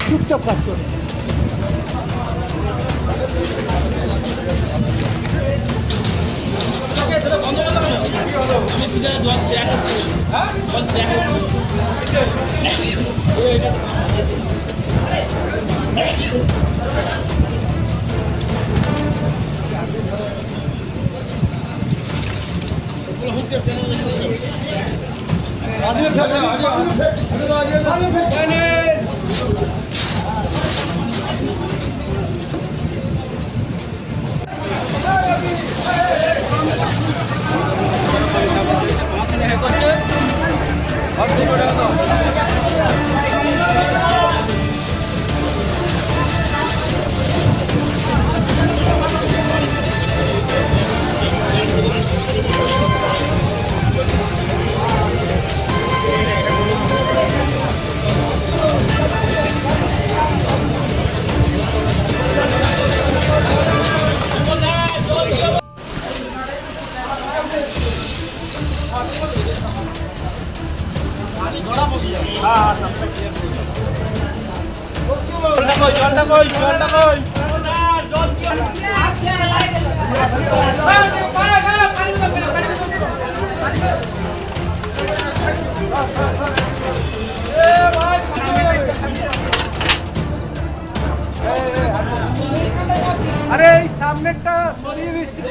চুপচাপ কাজ করে আরে এই সামনেটা সরিয়ে দিচ্ছি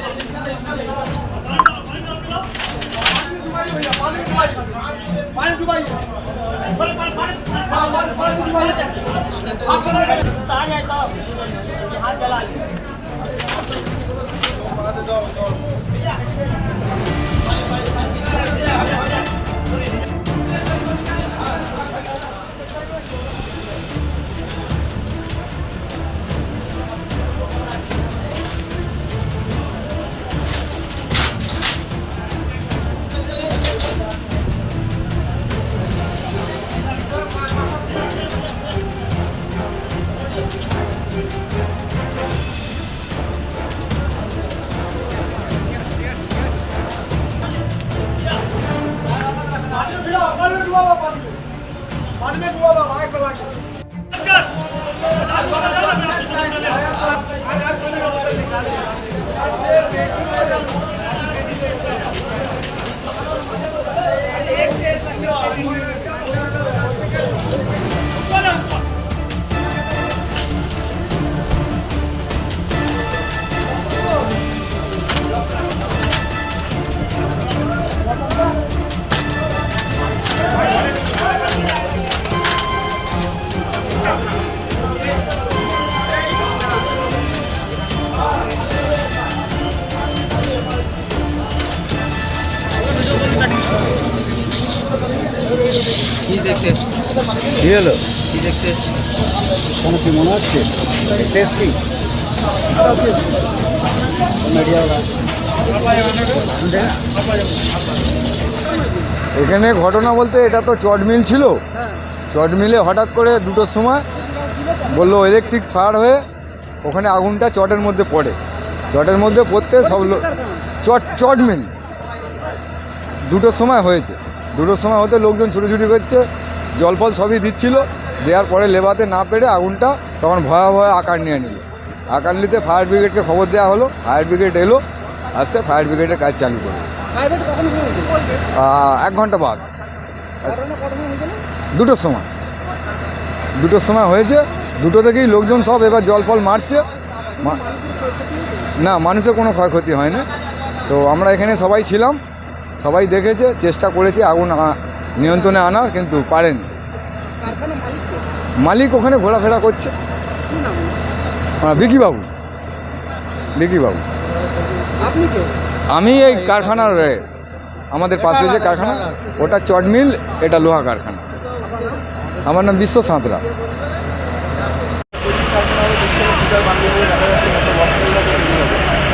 কি হলো? কি দেখতে কোনো কি মনে হচ্ছে টেস্টিং এখানে ঘটনা বলতে এটা তো চট মিল ছিল। চট মিলে হঠাৎ করে 2টোর সময় বললো ইলেকট্রিক ফায়ার হয়ে ওখানে আগুনটা চটের মধ্যে পড়ে। চটের মধ্যে পড়তে সব চট মিল 2টোর সময় হয়েছে। 2টোর সময় হতে লোকজন ছুটোছুটি করছে, জল ফল সবই দিচ্ছিল। দেওয়ার পরে লেবাতে না পেরে আগুনটা তখন ভয়াবহ আকার নিয়ে নিল। আকার নিতে ফায়ার ব্রিগেডকে খবর দেওয়া হলো। ফায়ার ব্রিগেড এলো, আসতে ফায়ার ব্রিগেডের কাজ চালু করে 1 ঘন্টা বাদ 2টোর সময়। 2টোর সময় হয়েছে। 2টো থেকেই লোকজন সব এবার জল ফল মারছে। না, মানুষের কোনো ক্ষয়ক্ষতি হয়নি। তো আমরা এখানে সবাই ছিলাম, সবাই দেখেছে, চেষ্টা করেছে আগুন নিয়ন্ত্রণে আনার, কিন্তু পারেনি। মালিক ওখানে ঘোরাফেরা করছে। বিকি বাবু। আমি এই কারখানার আমাদের পাশে যে কারখানা, ওটা চট মিল, এটা লোহা কারখানা। আমার নাম বিশ্ব সাঁতরা।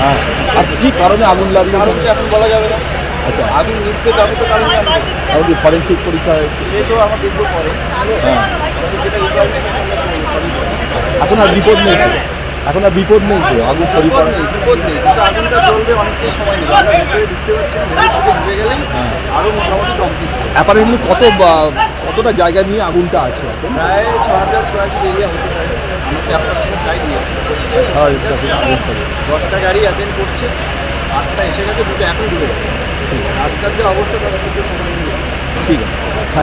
হ্যাঁ, আচ্ছা কী কারণে আগুন লাগলো এখন বলা যাবে না। আচ্ছা, আগুন নিতে যাবে তো কারণ আমাদের ফরেন্সিক পরীক্ষা সে তো আমার দেখব পরে। হ্যাঁ, এখন আর রিপোর্ট নেই। এখন আর বিপদ নেই তো, আগুন ছড়িয়ে বিপদ পড়ে। নেই, বিপদ নেই, কিন্তু আগুনটা জ্বলবে অনেকটাই সময় নেবে। আমরা ভেতরে ঢুকতে পারছি না, ভেতরে ঢুকে গেলেই আরও মোটামুটি কমপ্লিট। অ্যাপারেন্টলি কতটা জায়গা নিয়ে আগুনটা আছে এখন? প্রায় 6,000 স্কোয়ার ফিট এরিয়া হতে পারে, আমাকে অ্যাপ্রক্সিমেট তাই দিয়েছি। 10টা গাড়ি অ্যাটেন্ড করছে, 8টা এসে গেছে, 2টা এখন ঢুকে যাবে। রাস্তার যে অবস্থা তার মধ্যে সময় নেই। ঠিক আছে।